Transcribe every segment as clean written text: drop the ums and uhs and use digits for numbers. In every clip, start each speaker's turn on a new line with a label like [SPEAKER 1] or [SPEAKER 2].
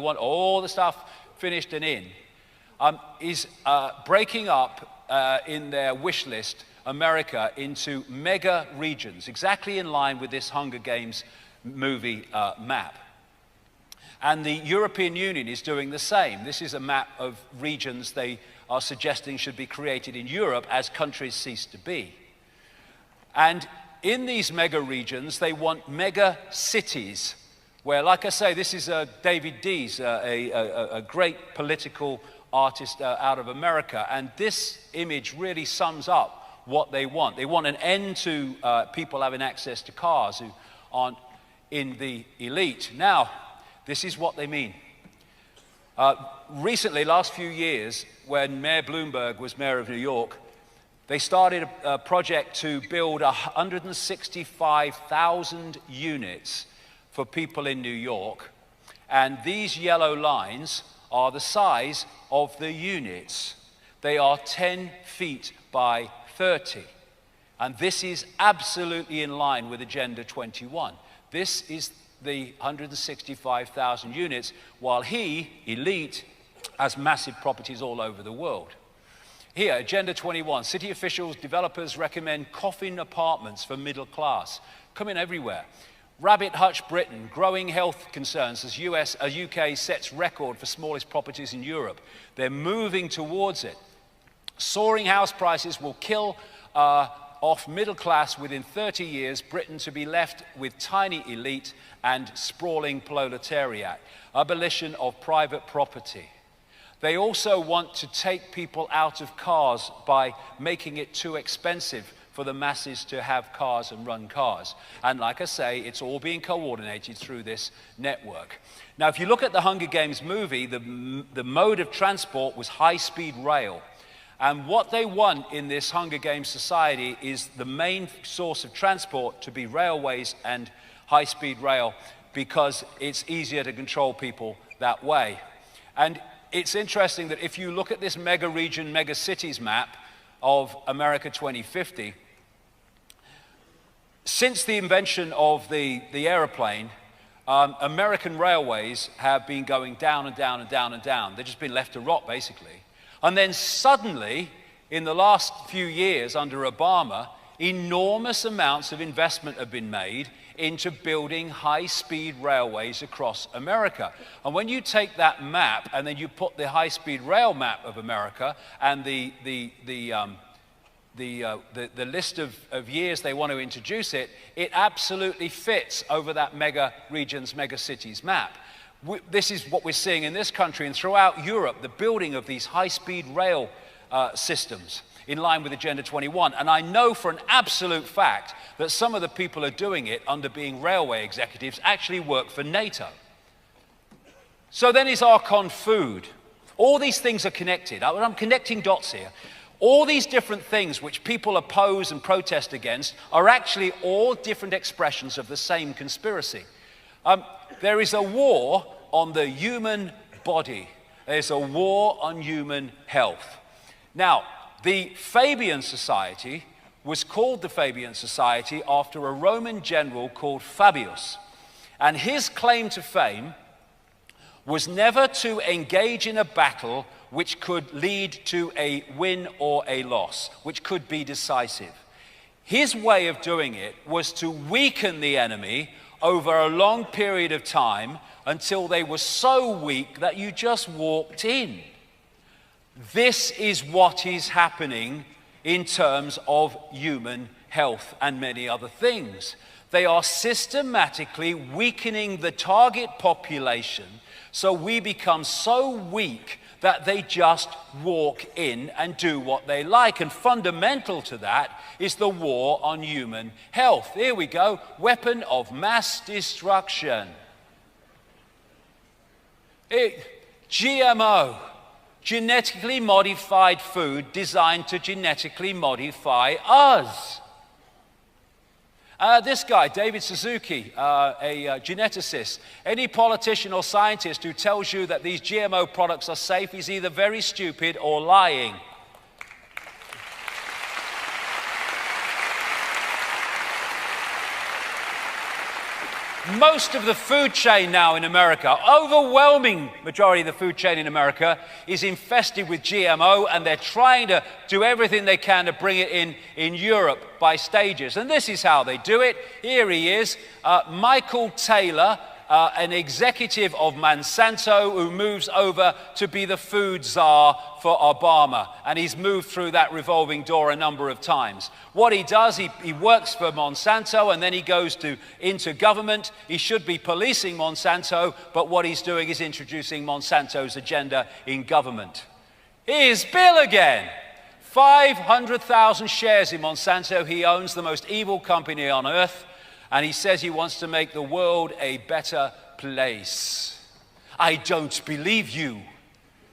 [SPEAKER 1] want all the stuff finished and in, is breaking up in their wish list America into mega regions, exactly in line with this Hunger Games movie map. And the European Union is doing the same. This is a map of regions they are suggesting should be created in Europe as countries cease to be. And in these mega regions, they want mega cities, where, like I say, this is David Dees, a great political artist out of America, and this image really sums up what they want. They want an end to people having access to cars who aren't in the elite. Now, this is what they mean. Recently, last few years, when Mayor Bloomberg was mayor of New York, they started a project to build 165,000 units for people in New York. And these yellow lines are the size of the units. They are 10 feet by 30. And this is absolutely in line with Agenda 21. This is the 165,000 units, while he, elite, has massive properties all over the world. Here, Agenda 21, city officials, developers recommend coffin apartments for middle class. Coming everywhere. Rabbit Hutch Britain, growing health concerns as UK sets record for smallest properties in Europe. They're moving towards it. Soaring house prices will kill off middle class within 30 years, Britain to be left with tiny elite and sprawling proletariat. Abolition of private property. They also want to take people out of cars by making it too expensive for the masses to have cars and run cars. And like I say, it's all being coordinated through this network. Now, if you look at the Hunger Games movie, the mode of transport was high-speed rail. And what they want in this Hunger Games society is the main source of transport to be railways and high-speed rail, because it's easier to control people that way. And it's interesting that if you look at this mega region, mega cities map of America 2050, since the invention of the airplane, American railways have been going down and down and down and down. They've just been left to rot, basically. And then suddenly, in the last few years under Obama, enormous amounts of investment have been made into building high-speed railways across America. And when you take that map and then you put the high-speed rail map of America and the list of years they want to introduce it, it absolutely fits over that mega regions, mega cities map. This is what we're seeing in this country and throughout Europe, the building of these high-speed rail systems in line with Agenda 21. And I know for an absolute fact that some of the people who are doing it under being railway executives actually work for NATO. So then is Archon food. All these things are connected. I'm connecting dots here. All these different things which people oppose and protest against are actually all different expressions of the same conspiracy. There is a war on the human body. There's a war on human health. Now, the Fabian Society was called the Fabian Society after a Roman general called Fabius. And his claim to fame was never to engage in a battle which could lead to a win or a loss, which could be decisive. His way of doing it was to weaken the enemy over a long period of time until they were so weak that you just walked in. This is what is happening in terms of human health and many other things. They are systematically weakening the target population so we become so weak that they just walk in and do what they like. And fundamental to that is the war on human health. Here we go, weapon of mass destruction. GMO, genetically modified food designed to genetically modify us. This guy, David Suzuki, a geneticist, any politician or scientist who tells you that these GMO products are safe is either very stupid or lying. most of the food chain now in America, overwhelming majority of the food chain in America, is infested with GMO, and they're trying to do everything they can to bring it in Europe by stages. And this is how they do it. Here he is, Michael Taylor, an executive of Monsanto who moves over to be the food czar for Obama. And he's moved through that revolving door a number of times. What he does, he works for Monsanto, and then he goes into government. He should be policing Monsanto, but what he's doing is introducing Monsanto's agenda in government. Here's Bill again. 500,000 shares in Monsanto. He owns the most evil company on earth. And he says he wants to make the world a better place. I don't believe you.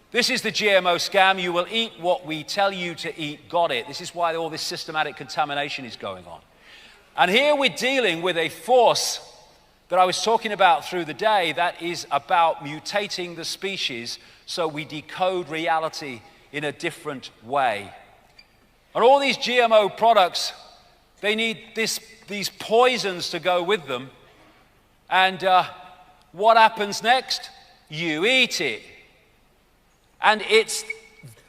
[SPEAKER 1] This is the GMO scam. You will eat what we tell you to eat. Got it. This is why all this systematic contamination is going on. And here we're dealing with a force that I was talking about through the day that is about mutating the species so we decode reality in a different way. And all these GMO products, they need these poisons to go with them. And what happens next? You eat it. And it's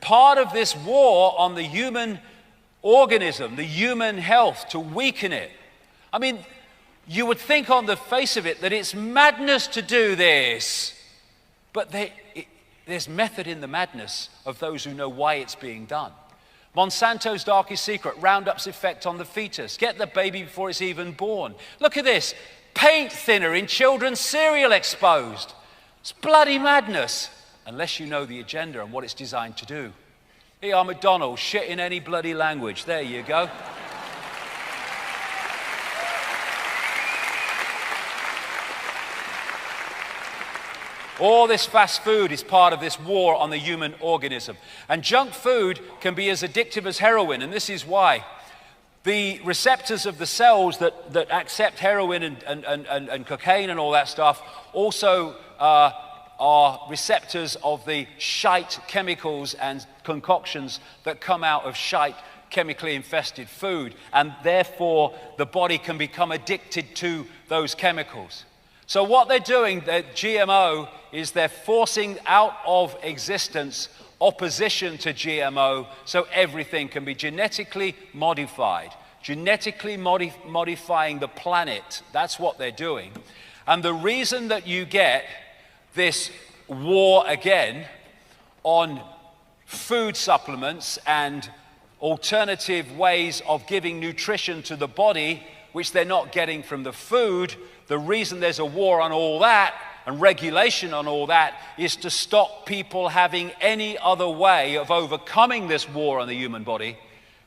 [SPEAKER 1] part of this war on the human organism, the human health, to weaken it. I mean, you would think on the face of it that it's madness to do this. But there's method in the madness of those who know why it's being done. Monsanto's darkest secret, Roundup's effect on the fetus. Get the baby before it's even born. Look at this. Paint thinner in children's cereal exposed. It's bloody madness, unless you know the agenda and what it's designed to do. Here are McDonald's, shit in any bloody language. There you go. All this fast food is part of this war on the human organism. And junk food can be as addictive as heroin, and this is why. The receptors of the cells that accept heroin and cocaine and all that stuff also are receptors of the shite chemicals and concoctions that come out of shite chemically infested food, and therefore the body can become addicted to those chemicals. So what they're doing, the GMO, is they're forcing out of existence opposition to GMO so everything can be genetically modified. Genetically modifying the planet. That's what they're doing. And the reason that you get this war again on food supplements and alternative ways of giving nutrition to the body, which they're not getting from the food, the reason there's a war on all that and regulation on all that is to stop people having any other way of overcoming this war on the human body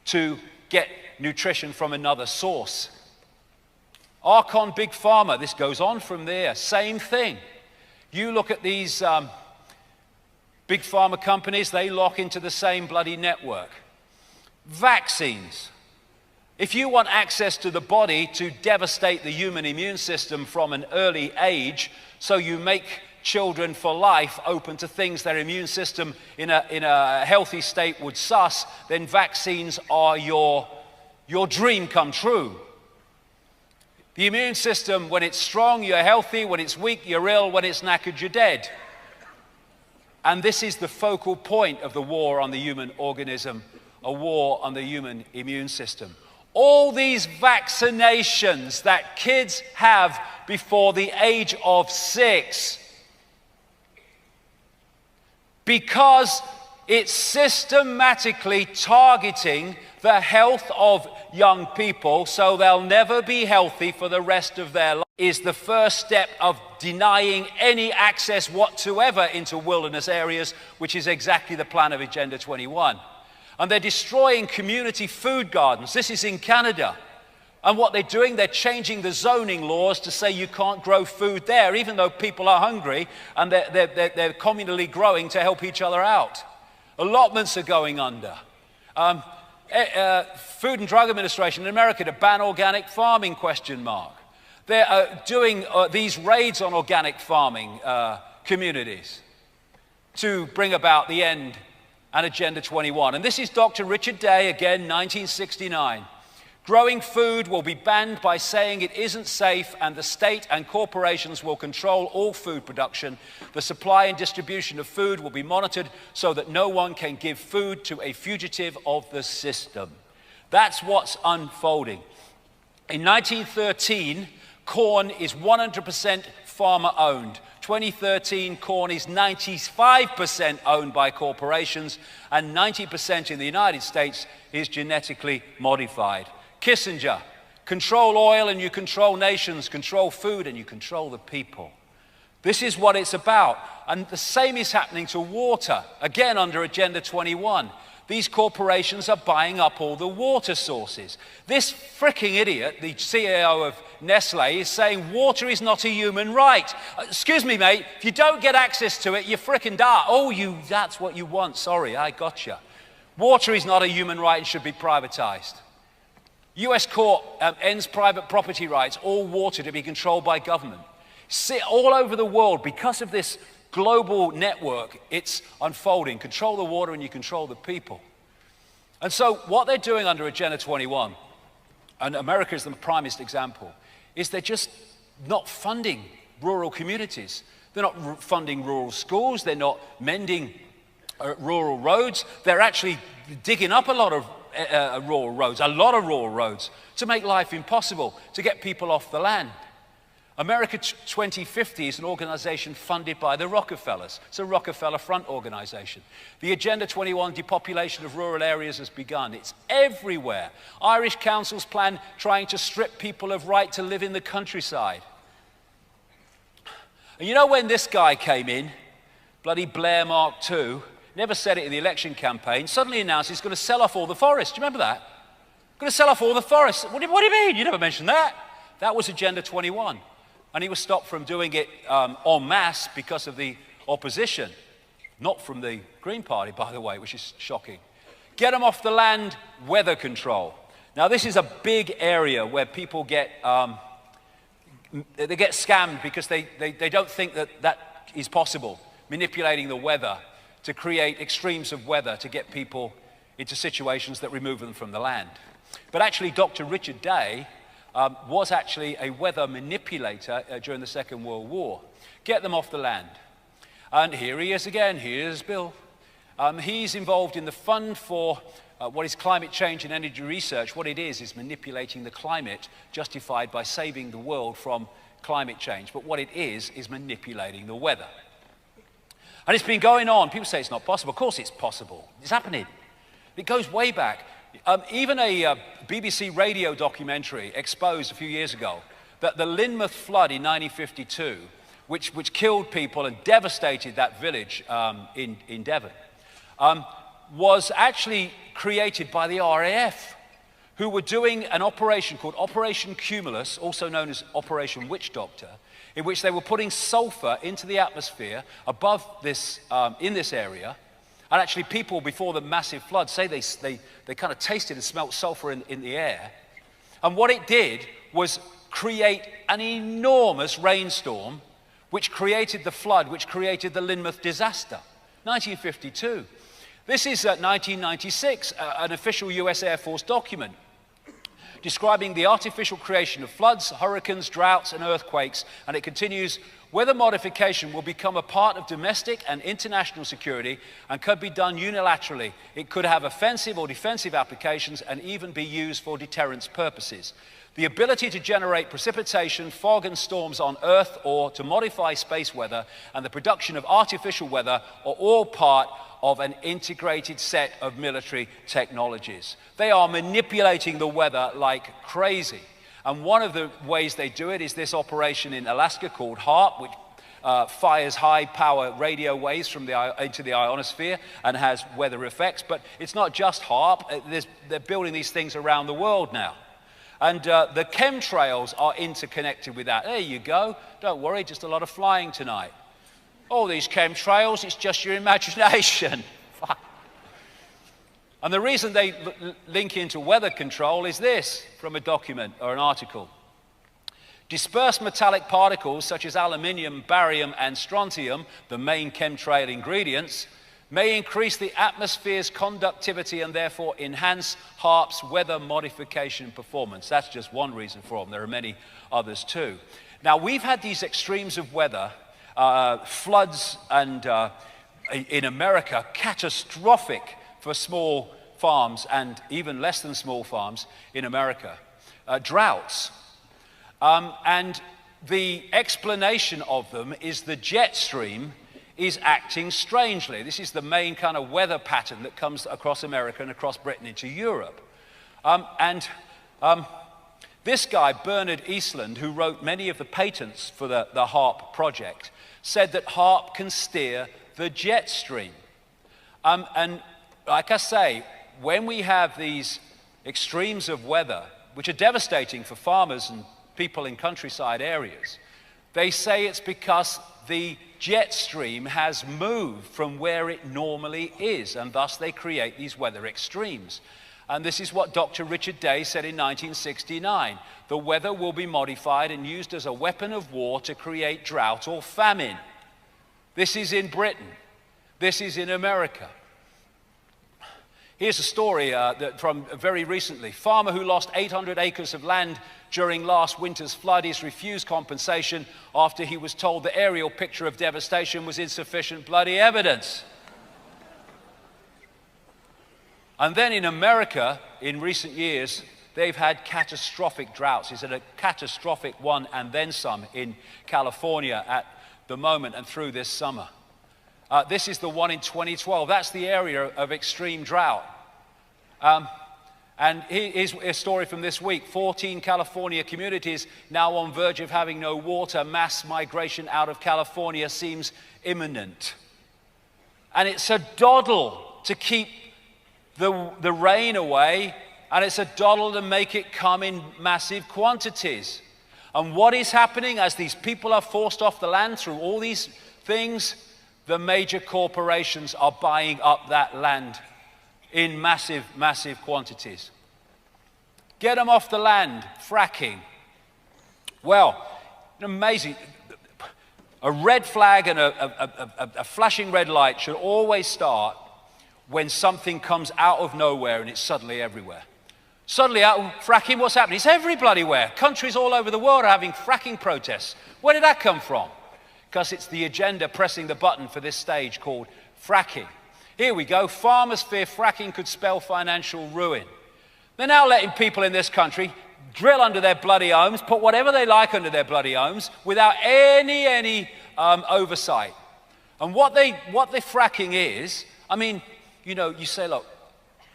[SPEAKER 1] to get nutrition from another source. Archon Big Pharma, this goes on from there, same thing. You look at these big pharma companies, they lock into the same bloody network. Vaccines. If you want access to the body to devastate the human immune system from an early age, so you make children for life open to things their immune system in a healthy state would suss, then vaccines are your dream come true. The immune system, when it's strong, you're healthy. When it's weak, you're ill. When it's knackered, you're dead. And this is the focal point of the war on the human organism, a war on the human immune system. All these vaccinations that kids have before the age of 6, because it's systematically targeting the health of young people so they'll never be healthy for the rest of their life, is the first step of denying any access whatsoever into wilderness areas, which is exactly the plan of Agenda 21. And they're destroying community food gardens. This is in Canada. And what they're doing, they're changing the zoning laws to say you can't grow food there, even though people are hungry and they're communally growing to help each other out. Allotments are going under. Food and Drug Administration in America to ban organic farming, ? They're doing these raids on organic farming communities to bring about the end and Agenda 21. And this is Dr. Richard Day, again, 1969, Growing food will be banned by saying it isn't safe, and the state and corporations will control all food production. The supply and distribution of food will be monitored so that no one can give food to a fugitive of the system. That's what's unfolding. In 1913, corn is 100% farmer-owned. 2013, corn is 95% owned by corporations, and 90% in the United States is genetically modified. Kissinger, control oil and you control nations, control food and you control the people. This is what it's about. And the same is happening to water, again under Agenda 21. These corporations are buying up all the water sources. This fricking idiot, the CEO of Nestle, is saying water is not a human right. Excuse me, mate, if you don't get access to it, you fricking die. Oh, that's what you want. Sorry, I gotcha. Water is not a human right and should be privatized. US court ends private property rights, all water to be controlled by government. See, all over the world, because of this global network, it's unfolding. Control the water and you control the people. And so what they're doing under Agenda 21, and America is the primest example, is they're just not funding rural communities. They're not funding rural schools. They're not mending rural roads. They're actually digging up a lot of rural roads, to make life impossible, to get people off the land. America 2050 is an organization funded by the Rockefellers. It's a Rockefeller front organization. The Agenda 21 depopulation of rural areas has begun. It's everywhere. Irish councils plan trying to strip people of right to live in the countryside. And you know when this guy came in, bloody Blair Mark II, never said it in the election campaign, suddenly announced he's going to sell off all the forests. Do you remember that? Going to sell off all the forests. What do you mean? You never mentioned that. That was Agenda 21. And he was stopped from doing it en masse because of the opposition. Not from the Green Party, by the way, which is shocking. Get them off the land, weather control. Now, this is a big area where people get scammed because they don't think that is possible, manipulating the weather to create extremes of weather to get people into situations that remove them from the land. But actually, Dr. Richard Day was actually a weather manipulator during the Second World War. Get them off the land. And here he is again. Here's Bill. He's involved in the Fund for what is Climate Change and Energy Research. What it is manipulating the climate, justified by saving the world from climate change. But what it is manipulating the weather. And it's been going on. People say it's not possible. Of course it's possible. It's happening. It goes way back. Even a BBC radio documentary exposed a few years ago that the Lynmouth flood in 1952, which killed people and devastated that village in Devon, was actually created by the RAF, who were doing an operation called Operation Cumulus, also known as Operation Witch Doctor, in which they were putting sulfur into the atmosphere above this, in this area. And actually people before the massive flood say they kind of tasted and smelt sulfur in the air. And what it did was create an enormous rainstorm, which created the flood, which created the Lynmouth disaster, 1952. This is 1996, an official US Air Force document describing the artificial creation of floods, hurricanes, droughts, and earthquakes, and it continues, weather modification will become a part of domestic and international security and could be done unilaterally. It could have offensive or defensive applications and even be used for deterrence purposes. The ability to generate precipitation, fog, and storms on Earth or to modify space weather and the production of artificial weather are all part of an integrated set of military technologies. They are manipulating the weather like crazy. And one of the ways they do it is this operation in Alaska called HAARP, which fires high-power radio waves into the ionosphere and has weather effects. But it's not just HAARP. They're building these things around the world now. And the chemtrails are interconnected with that. There you go. Don't worry, just a lot of flying tonight. All these chemtrails, it's just your imagination. And the reason they link into weather control is this, from a document or an article. Dispersed metallic particles such as aluminium, barium, and strontium, the main chemtrail ingredients, may increase the atmosphere's conductivity and therefore enhance HAARP's weather modification performance. That's just one reason for them. There are many others too. Now, we've had these extremes of weather, floods and in America, catastrophic for small farms and even less than small farms in America. Droughts. And the explanation of them is the jet stream is acting strangely. This is the main kind of weather pattern that comes across America and across Britain into Europe. This guy, Bernard Eastland, who wrote many of the patents for the HAARP project, said that HAARP can steer the jet stream. And like I say, when we have these extremes of weather, which are devastating for farmers and people in countryside areas, they say it's because the jet stream has moved from where it normally is, and thus they create these weather extremes. And this is what Dr. Richard Day said in 1969. The weather will be modified and used as a weapon of war to create drought or famine. This is in Britain. This is in America. Here's a story from very recently. Farmer who lost 800 acres of land during last winter's flood is refused compensation after he was told the aerial picture of devastation was insufficient bloody evidence. And then in America, in recent years, they've had catastrophic droughts. It's a catastrophic one and then some in California at the moment and through this summer. This is the one in 2012. That's the area of extreme drought. And here's a story from this week. 14 California communities now on verge of having no water. Mass migration out of California seems imminent. And it's a doddle to keep the rain away, and it's a doddle to make it come in massive quantities. And what is happening as these people are forced off the land through all these things? The major corporations are buying up that land in massive, massive quantities. Get them off the land, fracking. Well, amazing. A red flag and a flashing red light should always start when something comes out of nowhere and it's suddenly everywhere. Suddenly, fracking, what's happening? It's every bloody where. Countries all over the world are having fracking protests. Where did that come from? Because it's the agenda pressing the button for this stage called fracking. Here we go. Farmers fear fracking could spell financial ruin. They're now letting people in this country drill under their bloody homes, put whatever they like under their bloody homes without any oversight. And what the fracking is, I mean, you know, you say, look,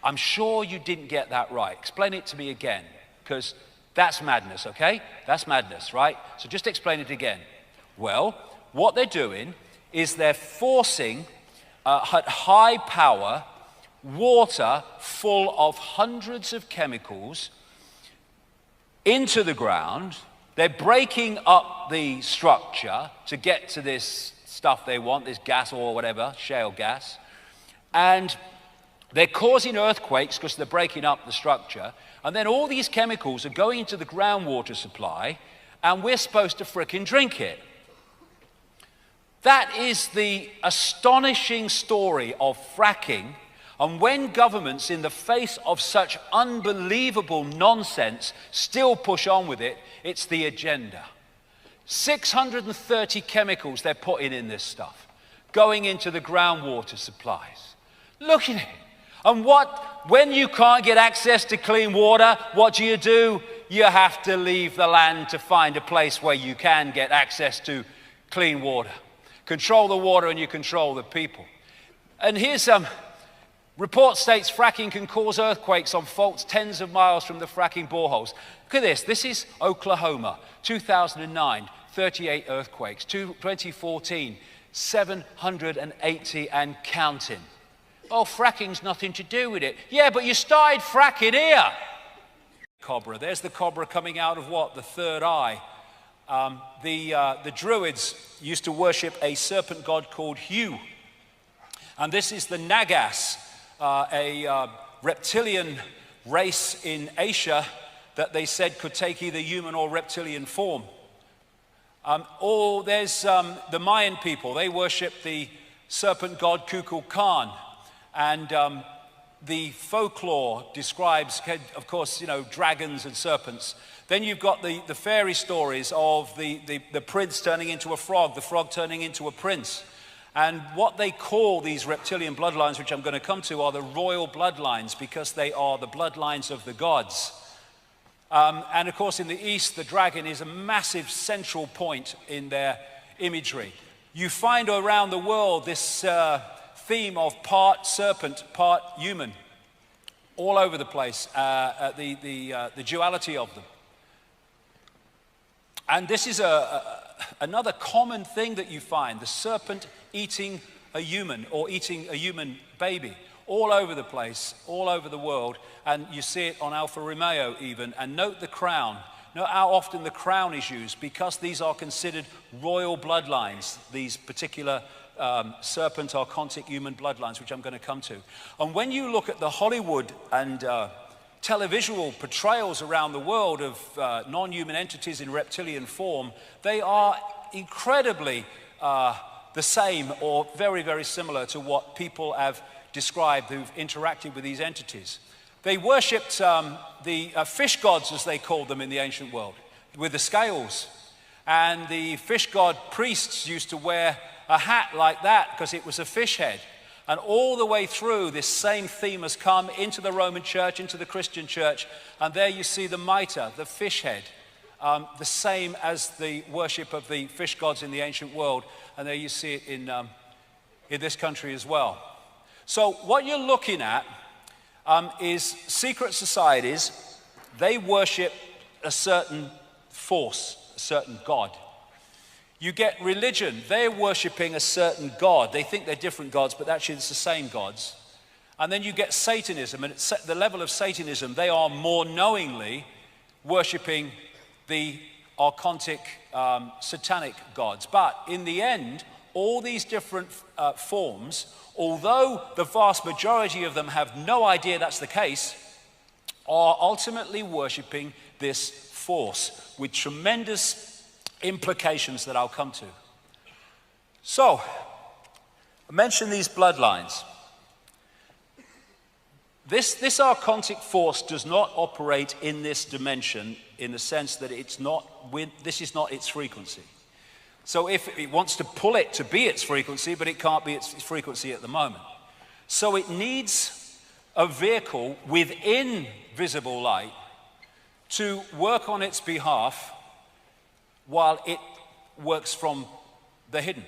[SPEAKER 1] I'm sure you didn't get that right. Explain it to me again, because that's madness, okay? That's madness, right? So just explain it again. Well, what they're doing is they're forcing at high power water full of hundreds of chemicals into the ground. They're breaking up the structure to get to this stuff they want, this gas or whatever, shale gas. And they're causing earthquakes because they're breaking up the structure. And then all these chemicals are going into the groundwater supply, and we're supposed to frickin' drink it. That is the astonishing story of fracking. And when governments, in the face of such unbelievable nonsense, still push on with it, it's the agenda. 630 chemicals they're putting in this stuff, going into the groundwater supplies. Look at it. And when you can't get access to clean water, what do? You have to leave the land to find a place where you can get access to clean water. Control the water and you control the people. And here's some report states fracking can cause earthquakes on faults tens of miles from the fracking boreholes. Look at this. This is Oklahoma, 2009, 38 earthquakes. 2014, 780 and counting. Oh, fracking's nothing to do with it. Yeah, but you started fracking here. Cobra. There's the cobra coming out of what? The third eye. The Druids used to worship a serpent god called Hu. And this is the Nagas, a reptilian race in Asia that they said could take either human or reptilian form. Or there's the Mayan people. They worship the serpent god Kukulkan. And the folklore describes, of course, dragons and serpents. Then you've got the fairy stories of the prince turning into a frog, the frog turning into a prince. And what they call these reptilian bloodlines, which I'm going to come to, are the royal bloodlines, because they are the bloodlines of the gods. And of course, in the East, the dragon is a massive central point in their imagery. You find around the world this theme of part serpent, part human, all over the place, the duality of them. And this is another common thing that you find, the serpent eating a human, or eating a human baby, all over the place, all over the world. And you see it on Alfa Romeo even. And note the crown. Note how often the crown is used, because these are considered royal bloodlines, these particular serpent archontic human bloodlines, which I'm going to come to. And when you look at the Hollywood and televisual portrayals around the world of non-human entities in reptilian form, they are incredibly the same, or very, very similar to what people have described who've interacted with these entities. They worshipped the fish gods, as they called them in the ancient world, with the scales. And the fish god priests used to wear a hat like that because it was a fish head. And all the way through, this same theme has come into the Roman church, into the Christian church. And there you see the mitre, the fish head, the same as the worship of the fish gods in the ancient world. And there you see it in this country as well. So what you're looking at is secret societies. They worship a certain force, a certain god. You get religion. They're worshipping a certain god. They think they're different gods, but actually it's the same gods. And then you get Satanism. And at the level of Satanism, they are more knowingly worshipping the archontic satanic gods. But in the end, all these different forms, although the vast majority of them have no idea that's the case, are ultimately worshipping this force with tremendous implications that I'll come to. So, I mentioned these bloodlines. This archontic force does not operate in this dimension in the sense that this is not its frequency. So if it wants to pull it to be its frequency, but it can't be its frequency at the moment. So it needs a vehicle within visible light to work on its behalf while it works from the hidden.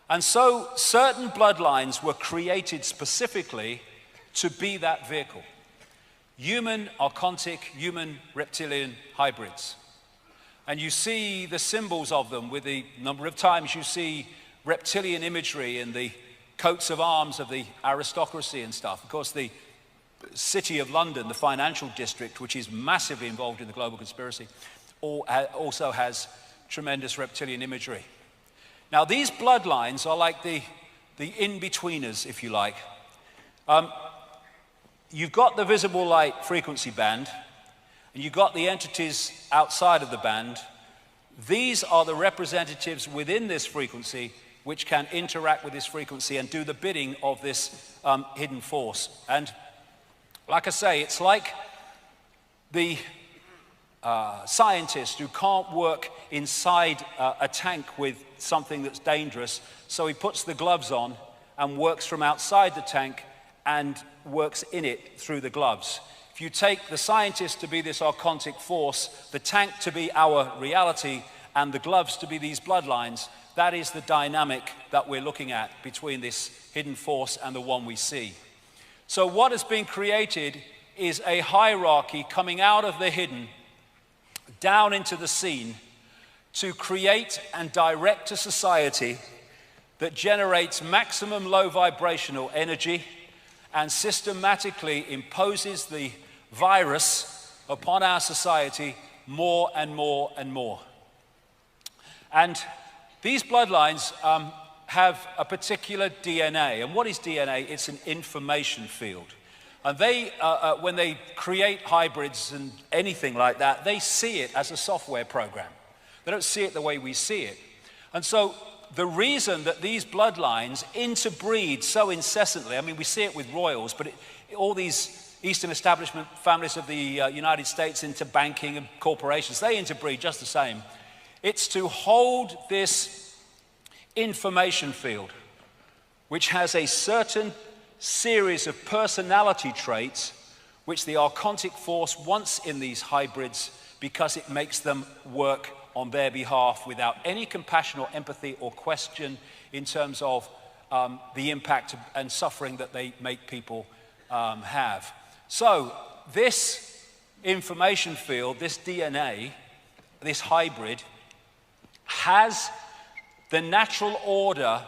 [SPEAKER 1] And so certain bloodlines were created specifically to be that vehicle. Human, archontic, human, reptilian hybrids. And you see the symbols of them with the number of times you see reptilian imagery in the coats of arms of the aristocracy and stuff. Of course, the City of London, the financial district, which is massively involved in the global conspiracy, also has tremendous reptilian imagery. Now, these bloodlines are like the in-betweeners, if you like. You've got the visible light frequency band, and you've got the entities outside of the band. These are the representatives within this frequency which can interact with this frequency and do the bidding of this hidden force. And like I say, it's like the scientist who can't work inside a tank with something that's dangerous, so he puts the gloves on and works from outside the tank and works in it through the gloves. If you take the scientist to be this archontic force, the tank to be our reality, and the gloves to be these bloodlines, that is the dynamic that we're looking at between this hidden force and the one we see. So what has been created is a hierarchy coming out of the hidden down into the seen to create and direct a society that generates maximum low vibrational energy and systematically imposes the virus upon our society more and more and more. And these bloodlines have a particular DNA. And what is DNA? It's an information field. And they, when they create hybrids and anything like that, they see it as a software program. They don't see it the way we see it. And so the reason that these bloodlines interbreed so incessantly, I mean, we see it with royals, but all these Eastern establishment families of the United States into banking and corporations, they interbreed just the same. It's to hold this information field, which has a certain series of personality traits which the archontic force wants in these hybrids because it makes them work on their behalf without any compassion or empathy or question in terms of the impact and suffering that they make people have. So this information field, this DNA, this hybrid, has the natural order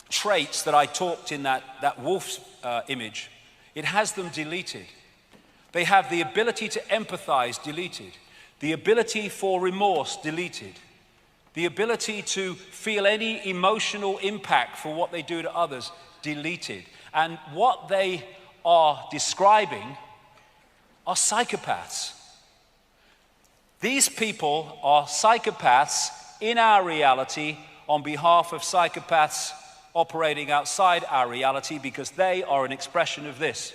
[SPEAKER 1] traits that I talked in that wolf's image. It has them deleted. They have the ability to empathize deleted, the ability for remorse deleted, the ability to feel any emotional impact for what they do to others deleted. And what they are describing are psychopaths. These people are psychopaths in our reality on behalf of psychopaths operating outside our reality, because they are an expression of this.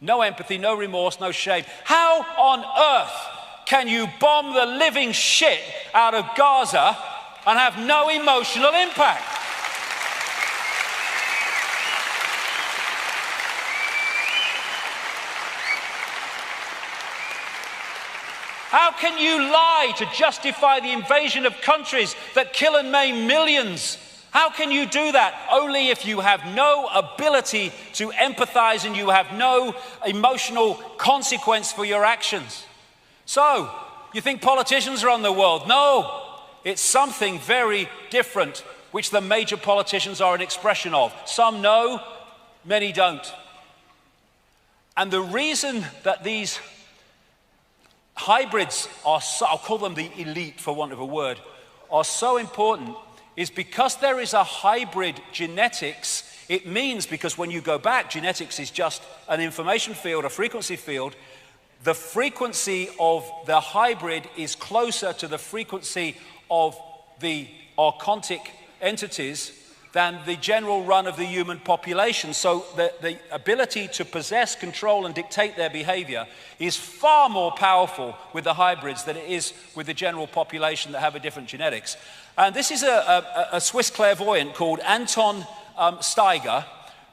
[SPEAKER 1] No empathy, no remorse, no shame. How on earth can you bomb the living shit out of Gaza and have no emotional impact? How can you lie to justify the invasion of countries that kill and maim millions? How can you do that? Only if you have no ability to empathize and you have no emotional consequence for your actions. So, you think politicians are on the world? No, it's something very different, which the major politicians are an expression of. Some know, many don't. And the reason that these hybrids are so, I'll call them the elite for want of a word, are so important is because there is a hybrid genetics. It means, because when you go back, genetics is just an information field, a frequency field. The frequency of the hybrid is closer to the frequency of the archontic entities than the general run of the human population. So the ability to possess, control, and dictate their behavior is far more powerful with the hybrids than it is with the general population that have a different genetics. And this is a Swiss clairvoyant called Anton Steiger,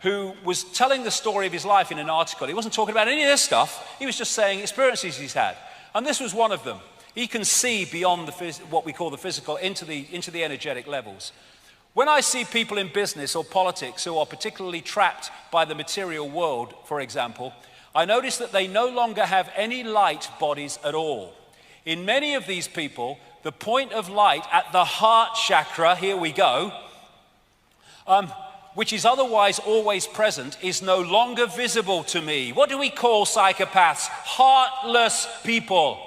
[SPEAKER 1] who was telling the story of his life in an article. He wasn't talking about any of this stuff. He was just saying experiences he's had. And this was one of them. He can see beyond what we call the physical into the energetic levels. When I see people in business or politics who are particularly trapped by the material world, for example, I notice that they no longer have any light bodies at all. In many of these people, the point of light at the heart chakra, here we go, which is otherwise always present, is no longer visible to me. What do we call psychopaths? Heartless people.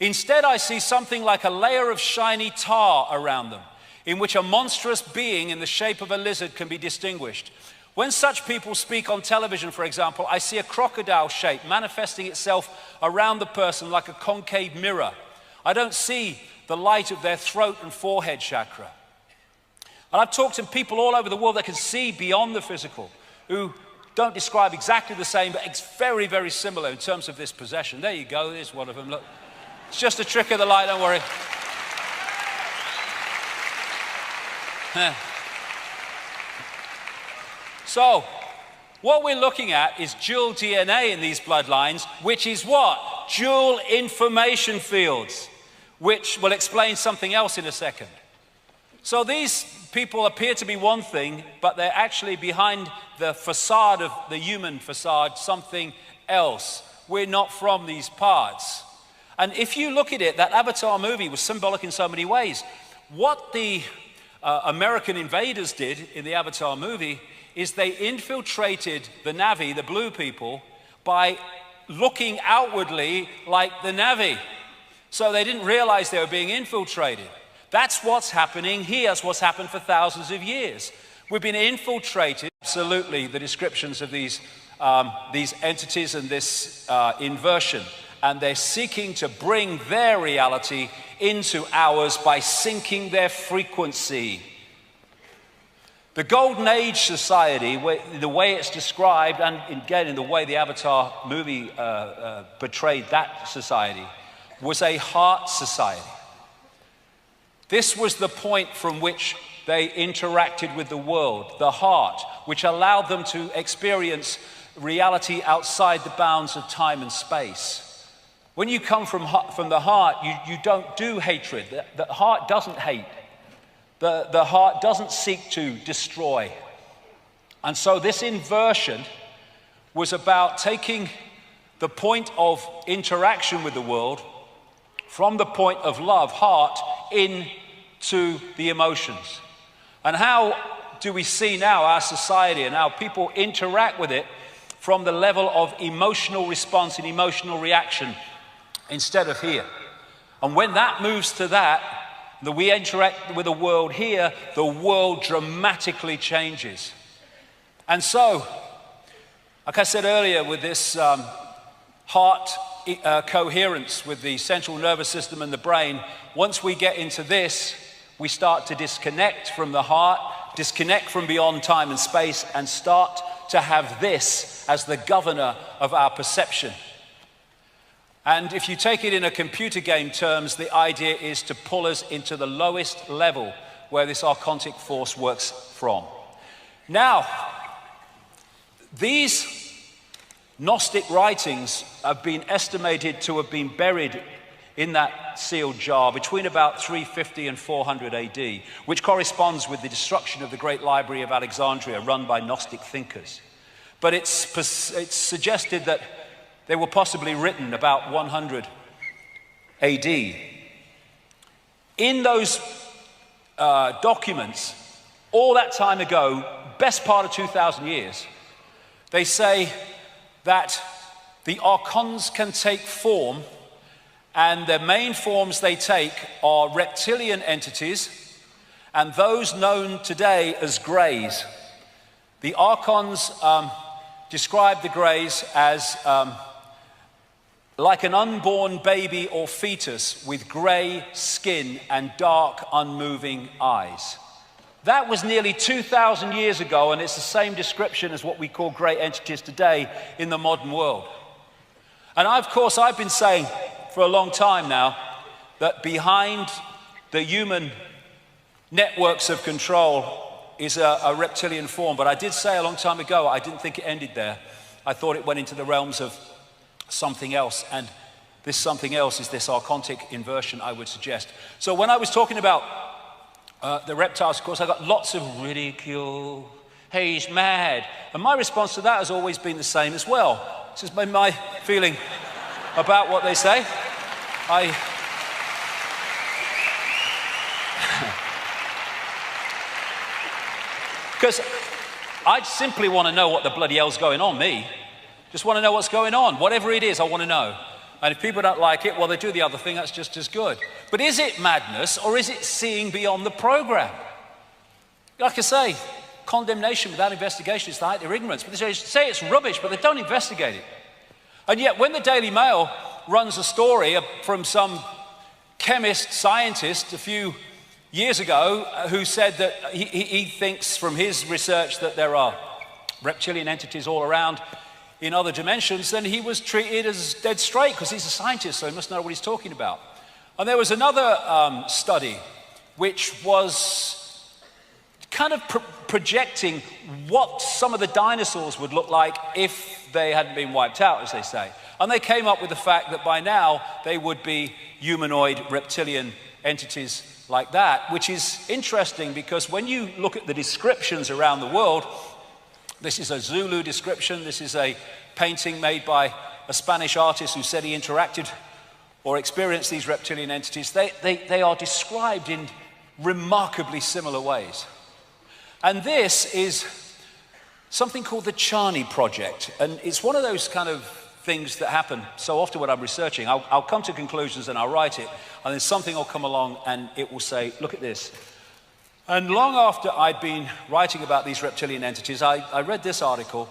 [SPEAKER 1] Instead, I see something like a layer of shiny tar around them, in which a monstrous being in the shape of a lizard can be distinguished. When such people speak on television, for example, I see a crocodile shape manifesting itself around the person like a concave mirror. I don't see the light of their throat and forehead chakra. And I've talked to people all over the world that can see beyond the physical, who don't describe exactly the same, but it's very, very similar in terms of this possession. There you go, there's one of them, look. It's just a trick of the light, don't worry. So, what we're looking at is dual DNA in these bloodlines, which is what? Dual information fields, which will explain something else in a second. So these people appear to be one thing, but they're actually behind the facade of the human facade, something else. We're not from these parts. And if you look at it, that Avatar movie was symbolic in so many ways. What the American invaders did in the Avatar movie is they infiltrated the Na'vi, the blue people, by looking outwardly like the Na'vi. So they didn't realize they were being infiltrated. That's what's happening here. That's what's happened for thousands of years. We've been infiltrated. Absolutely, the descriptions of these entities and this inversion. And they're seeking to bring their reality into ours by syncing their frequency. The Golden Age society, the way it's described, and again in the way the Avatar movie portrayed that society, was a heart society. This was the point from which they interacted with the world, the heart, which allowed them to experience reality outside the bounds of time and space. When you come from the heart, you don't do hatred. The heart doesn't hate. The heart doesn't seek to destroy. And so this inversion was about taking the point of interaction with the world from the point of love, heart, into the emotions. And how do we see now our society and how people interact with it from the level of emotional response and emotional reaction instead of here? And when that moves to that we interact with the world here, the world dramatically changes. And so, like I said earlier, with this heart coherence with the central nervous system and the brain, once we get into this, we start to disconnect from the heart, disconnect from beyond time and space, and start to have this as the governor of our perception. And if you take it in a computer game terms, the idea is to pull us into the lowest level where this archontic force works from. Now, these Gnostic writings have been estimated to have been buried in that sealed jar between about 350 and 400 AD, which corresponds with the destruction of the great library of Alexandria run by Gnostic thinkers. But it's suggested that they were possibly written about 100 AD. In those documents, all that time ago, best part of 2,000 years, they say that the archons can take form, and the main forms they take are reptilian entities and those known today as greys. The archons describe the greys as like an unborn baby or fetus with grey skin and dark, unmoving eyes. That was nearly 2,000 years ago, and it's the same description as what we call grey entities today in the modern world. And of course, I've been saying for a long time now that behind the human networks of control is a reptilian form. But I did say a long time ago, I didn't think it ended there. I thought it went into the realms of something else, and this something else is this archontic inversion, I would suggest. So when I was talking about the reptiles, of course, I got lots of ridicule. Hey, he's mad. And my response to that has always been the same as well. This has been my feeling about what they say. Because I simply want to know what the bloody hell's going on, me. Just want to know what's going on. Whatever it is, I want to know. And if people don't like it, well, they do the other thing, that's just as good. But is it madness, or is it seeing beyond the program? Like I say, condemnation without investigation is the height of ignorance. But they say it's rubbish, but they don't investigate it. And yet, when the Daily Mail runs a story from some chemist, scientist, a few years ago, who said that he thinks from his research that there are reptilian entities all around in other dimensions, then he was treated as dead straight because he's a scientist, so he must know what he's talking about. And there was another study which was kind of projecting what some of the dinosaurs would look like if they hadn't been wiped out, as they say. And they came up with the fact that by now they would be humanoid reptilian entities like that, which is interesting because when you look at the descriptions around the world, this is a Zulu description, this is a painting made by a Spanish artist who said he interacted or experienced these reptilian entities. They are described in remarkably similar ways. And this is something called the Charney Project. And it's one of those kind of things that happen so often when I'm researching. I'll come to conclusions and I'll write it, and then something will come along and it will say, look at this. And long after I'd been writing about these reptilian entities, I read this article,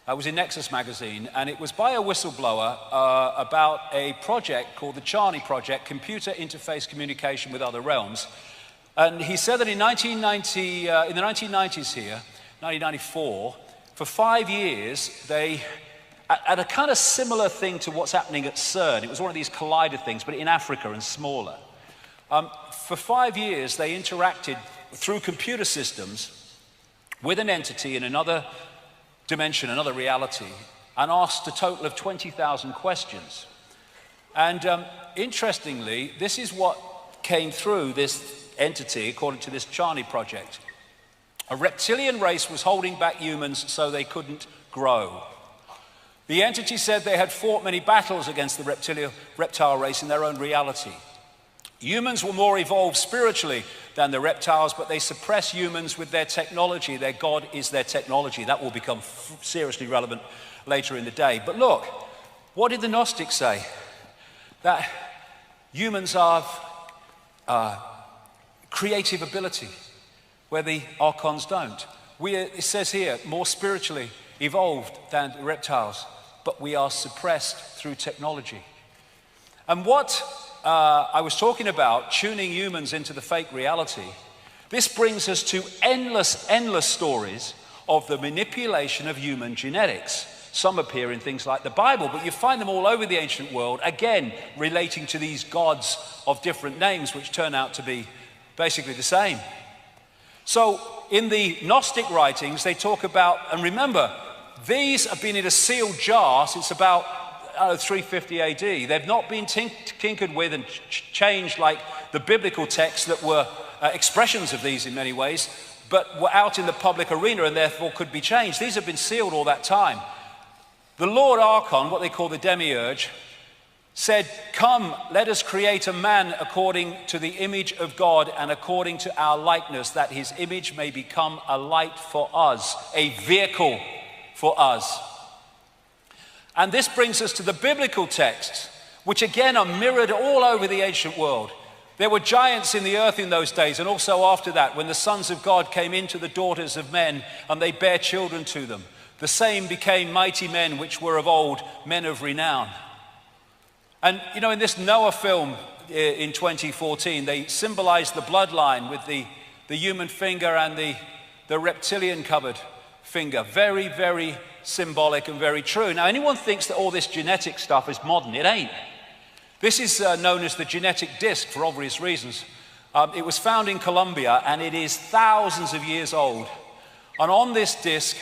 [SPEAKER 1] It was in Nexus magazine, and it was by a whistleblower about a project called the Charney Project, Computer Interface Communication with Other Realms. And he said that in 1990, in the 1990s here, 1994, for 5 years, they, at a kind of similar thing to what's happening at CERN, it was one of these collider things, but in Africa and smaller. For 5 years, they interacted through computer systems with an entity in another dimension, another reality, and asked a total of 20,000 questions. And interestingly, this is what came through this entity, according to this Charney Project. A reptilian race was holding back humans so they couldn't grow. The entity said they had fought many battles against the reptile race in their own reality. Humans were more evolved spiritually than the reptiles, but they suppress humans with their technology. Their God is their technology. That will become seriously relevant later in the day. But look, what did the Gnostics say? That humans have creative ability, where the archons don't. It says here, more spiritually evolved than the reptiles, but we are suppressed through technology. And what I was talking about, tuning humans into the fake reality, this brings us to endless stories of the manipulation of human genetics. Some appear in things like the Bible, but you find them all over the ancient world, again, relating to these gods of different names, which turn out to be basically the same. So in the Gnostic writings, they talk about, and remember, these have been in a sealed jar since about 350 AD. They've not been tinkered with and changed like the biblical texts that were expressions of these in many ways, but were out in the public arena and therefore could be changed. These have been sealed all that time. The Lord Archon, what they call the Demiurge, said, "Come, let us create a man according to the image of God and according to our likeness, that his image may become a light for us, a vehicle for us." And this brings us to the biblical texts, which again are mirrored all over the ancient world. There were giants in the earth in those days, and also after that, when the sons of God came into the daughters of men, and they bare children to them. The same became mighty men, which were of old, men of renown. And, you know, in this Noah film in 2014, they symbolized the bloodline with the human finger and the reptilian-covered finger. Very, very symbolic and very true. Now, anyone thinks that all this genetic stuff is modern. It ain't. This is known as the genetic disc for obvious reasons. It was found in Colombia, and it is thousands of years old. And on this disc,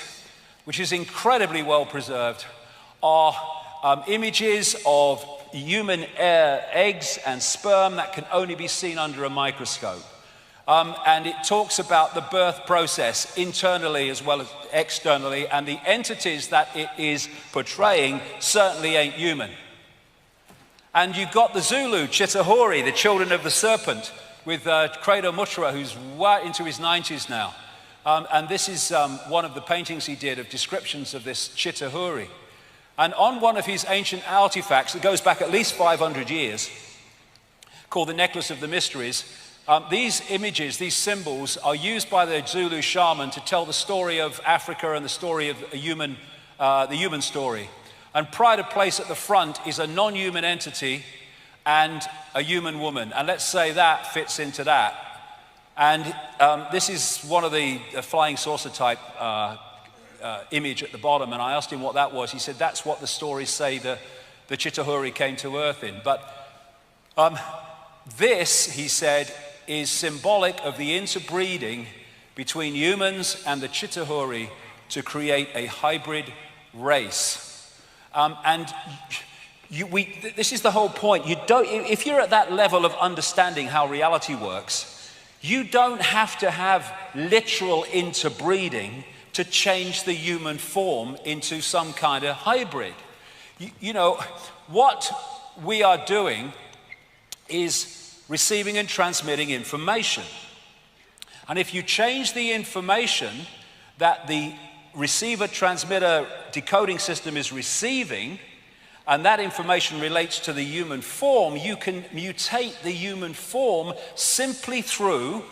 [SPEAKER 1] which is incredibly well preserved, are images of human eggs and sperm that can only be seen under a microscope. And it talks about the birth process internally as well as externally, and the entities that it is portraying certainly ain't human. And you've got the Zulu, Chitahuri, the children of the serpent, with Credo Mutra, who's well into his 90s now. And this is one of the paintings he did of descriptions of this Chitahuri. And on one of his ancient artifacts that goes back at least 500 years, called the Necklace of the Mysteries, these images, these symbols, are used by the Zulu shaman to tell the story of Africa and the story of the human story. And pride of place at the front is a non-human entity and a human woman. And let's say that fits into that. And this is one of the flying saucer type image at the bottom, and I asked him what that was. He said that's what the stories say the Chitahuri came to Earth in. But this, he said, is symbolic of the interbreeding between humans and the Chitahuri to create a hybrid race. This is the whole point. If you're at that level of understanding how reality works, you don't have to have literal interbreeding to change the human form into some kind of hybrid. You know, what we are doing is receiving and transmitting information. And if you change the information that the receiver-transmitter decoding system is receiving, and that information relates to the human form, you can mutate the human form simply through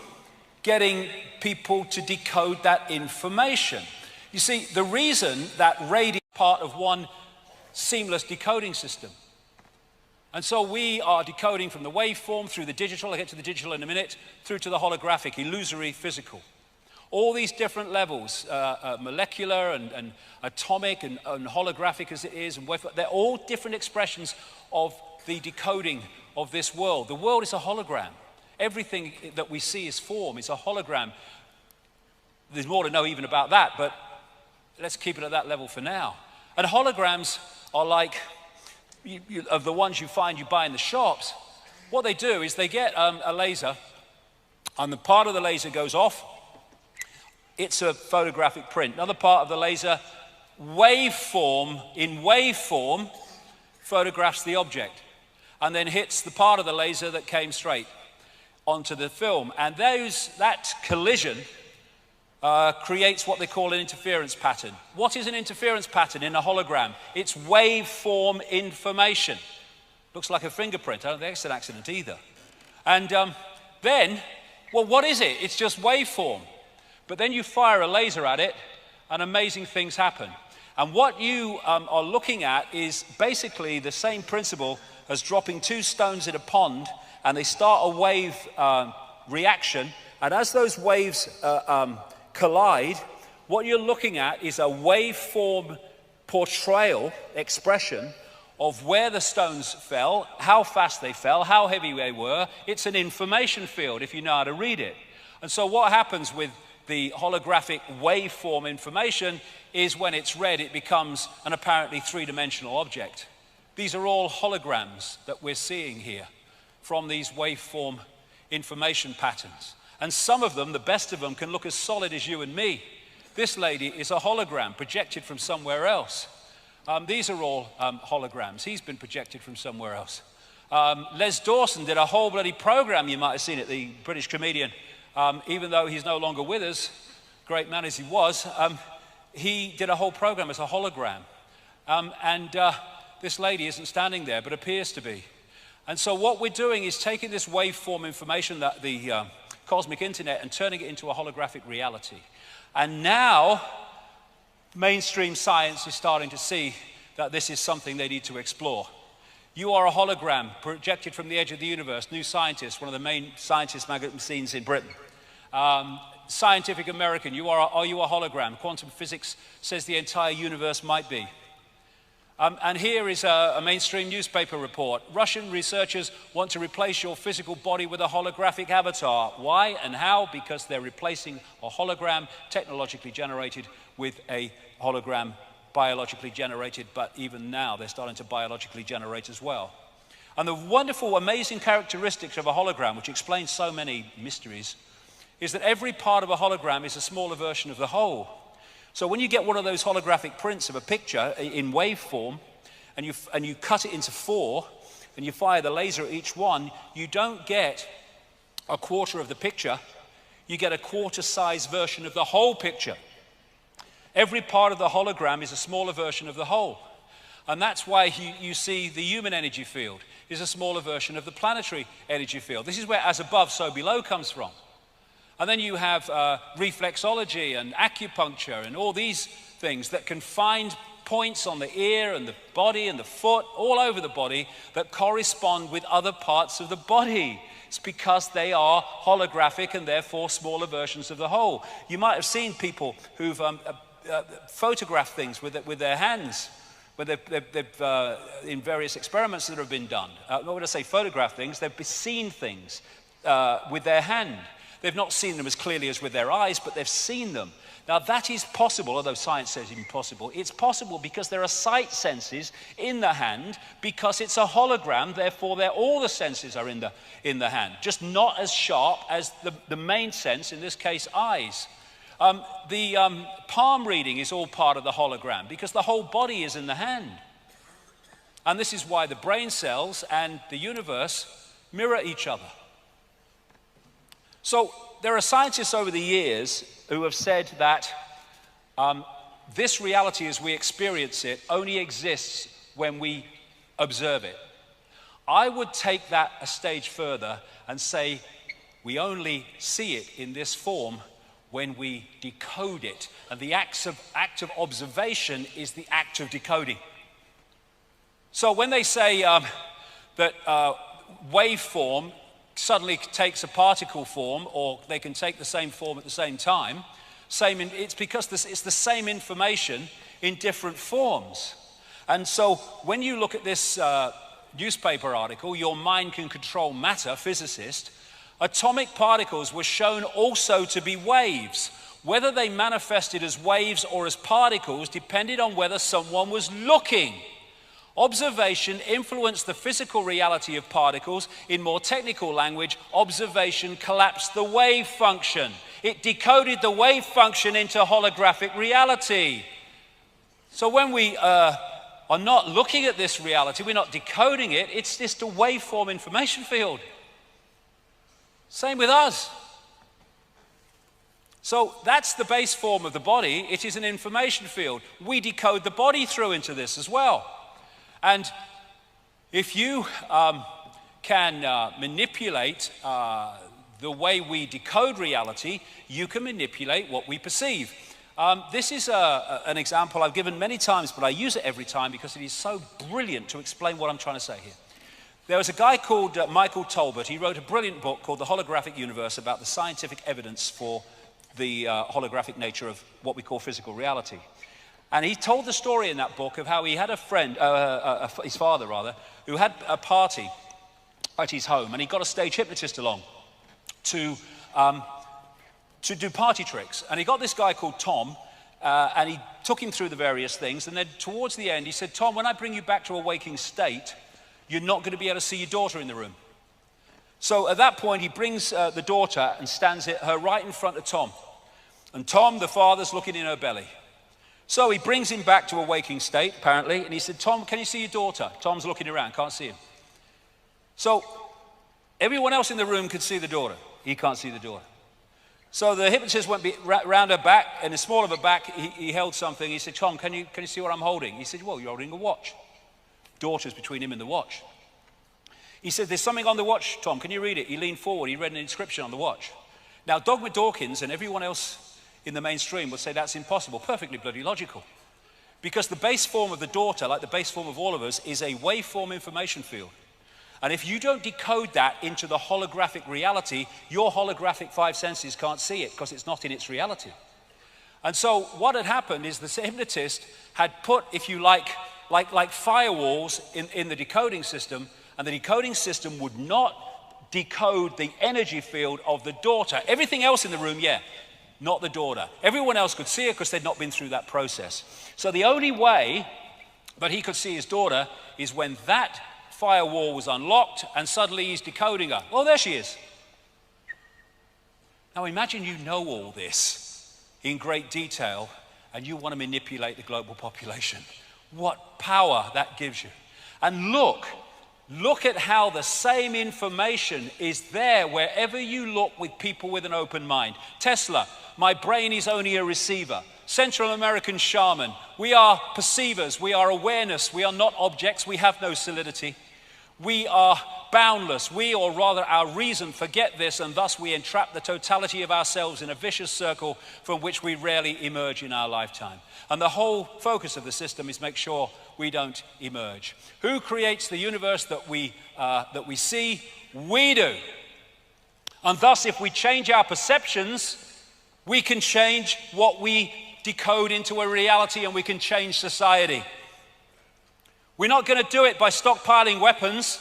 [SPEAKER 1] getting people to decode that information. You see, the reason that radio part of one seamless decoding system. And so we are decoding from the waveform through the digital, I'll get to the digital in a minute, through to the holographic, illusory, physical. All these different levels, molecular and atomic and holographic as it is, and they're all different expressions of the decoding of this world. The world is a hologram. Everything that we see as form is a hologram. There's more to know even about that, but let's keep it at that level for now. And holograms are like, of the ones you buy in the shops. What they do is they get a laser, and the part of the laser goes off. It's a photographic print. Another part of the laser, in waveform, photographs the object, and then hits the part of the laser that came straight onto the film. And that collision creates what they call an interference pattern. What is an interference pattern in a hologram? It's waveform information. Looks like a fingerprint. I don't think it's an accident either. And then, well, what is it? It's just waveform. But then you fire a laser at it, and amazing things happen. And what you are looking at is basically the same principle as dropping two stones in a pond, and they start a wave reaction. And as those waves collide, what you're looking at is a waveform portrayal, expression of where the stones fell, how fast they fell, how heavy they were. It's an information field if you know how to read it. And so what happens with the holographic waveform information is when it's read, it becomes an apparently three-dimensional object. These are all holograms that we're seeing here from these waveform information patterns. And some of them, the best of them, can look as solid as you and me. This lady is a hologram projected from somewhere else. These are all holograms. He's been projected from somewhere else. Les Dawson did a whole bloody program, you might have seen it, the British comedian. Even though he's no longer with us, great man as he was, he did a whole program as a hologram. This lady isn't standing there, but appears to be. And so what we're doing is taking this waveform information, that the cosmic internet, and turning it into a holographic reality. And now, mainstream science is starting to see that this is something they need to explore. You are a hologram projected from the edge of the universe. New Scientist, one of the main scientist magazines in Britain. Scientific American, are you a hologram? Quantum physics says the entire universe might be. And here is a mainstream newspaper report. Russian researchers want to replace your physical body with a holographic avatar. Why and how? Because they're replacing a hologram technologically generated with a hologram biologically generated, but even now they're starting to biologically generate as well. And the wonderful, amazing characteristics of a hologram, which explains so many mysteries, is that every part of a hologram is a smaller version of the whole. So when you get one of those holographic prints of a picture in waveform, and you cut it into 4, and you fire the laser at each one, you don't get a quarter of the picture, you get a quarter-size version of the whole picture. Every part of the hologram is a smaller version of the whole. And that's why you see the human energy field is a smaller version of the planetary energy field. This is where as above, so below comes from. And then you have reflexology and acupuncture and all these things that can find points on the ear and the body and the foot, all over the body, that correspond with other parts of the body. It's because they are holographic and therefore smaller versions of the whole. You might have seen people who've photographed things with their hands, where they've in various experiments that have been done. Not when I say photograph things, they've seen things with their hand. They've not seen them as clearly as with their eyes, but they've seen them. Now that is possible, although science says it's impossible. It's possible because there are sight senses in the hand, because it's a hologram, therefore all the senses are in the hand, just not as sharp as the main sense, in this case eyes. The palm reading is all part of the hologram because the whole body is in the hand. And this is why the brain cells and the universe mirror each other. So there are scientists over the years who have said that this reality as we experience it only exists when we observe it. I would take that a stage further and say we only see it in this form when we decode it. And the act of observation is the act of decoding. So when they say that waveform suddenly takes a particle form, or they can take the same form at the same time, it's because it's the same information in different forms. And so when you look at this newspaper article, Your Mind Can Control Matter, physicist, atomic particles were shown also to be waves. Whether they manifested as waves or as particles depended on whether someone was looking. Observation influenced the physical reality of particles. In more technical language, observation collapsed the wave function. It decoded the wave function into holographic reality. So when we are not looking at this reality, we're not decoding it, it's just a waveform information field. Same with us. So that's the base form of the body. It is an information field. We decode the body through into this as well. And if you can manipulate the way we decode reality, you can manipulate what we perceive. This is an example I've given many times, but I use it every time because it is so brilliant to explain what I'm trying to say here. There was a guy called Michael Tolbert. He wrote a brilliant book called The Holographic Universe about the scientific evidence for the holographic nature of what we call physical reality. And he told the story in that book of how he had a friend, his father rather, who had a party at his home, and he got a stage hypnotist along to do party tricks. And he got this guy called Tom, and he took him through the various things, and then towards the end he said, Tom, when I bring you back to a waking state, you're not going to be able to see your daughter in the room. So at that point he brings the daughter and stands her right in front of Tom. And Tom, the father's looking in her belly. So he brings him back to a waking state, apparently, and he said, Tom, can you see your daughter? Tom's looking around, can't see him. So everyone else in the room could see the daughter. He can't see the daughter. So the hypnotist went round her back, and the small of her back, he held something. He said, Tom, can you see what I'm holding? He said, well, you're holding a watch. Daughter's between him and the watch. He said, there's something on the watch, Tom, can you read it? He leaned forward, he read an inscription on the watch. Now, Dogma Dawkins and everyone else in the mainstream would say that's impossible, perfectly bloody logical. Because the base form of the daughter, like the base form of all of us, is a waveform information field. And if you don't decode that into the holographic reality, your holographic five senses can't see it because it's not in its reality. And so what had happened is the hypnotist had put, if you like firewalls in the decoding system, and the decoding system would not decode the energy field of the daughter. Everything else in the room, yeah, not the daughter. Everyone else could see her because they'd not been through that process. So the only way that he could see his daughter is when that firewall was unlocked and suddenly he's decoding her. Oh, there she is. Now imagine you know all this in great detail and you want to manipulate the global population. What power that gives you. And look at how the same information is there wherever you look with people with an open mind. Tesla, my brain is only a receiver. Central American shaman, we are perceivers, we are awareness, we are not objects, we have no solidity. We are boundless. We, or rather our reason, forget this, and thus we entrap the totality of ourselves in a vicious circle from which we rarely emerge in our lifetime. And the whole focus of the system is make sure we don't emerge. Who creates the universe that we see? We do. And thus, if we change our perceptions, we can change what we decode into a reality, and we can change society. We're not going to do it by stockpiling weapons.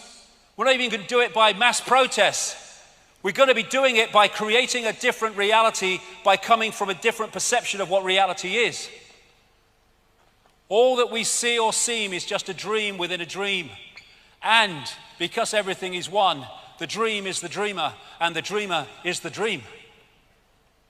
[SPEAKER 1] We're not even going to do it by mass protests. We're going to be doing it by creating a different reality, by coming from a different perception of what reality is. All that we see or seem is just a dream within a dream. And because everything is one, the dream is the dreamer, and the dreamer is the dream.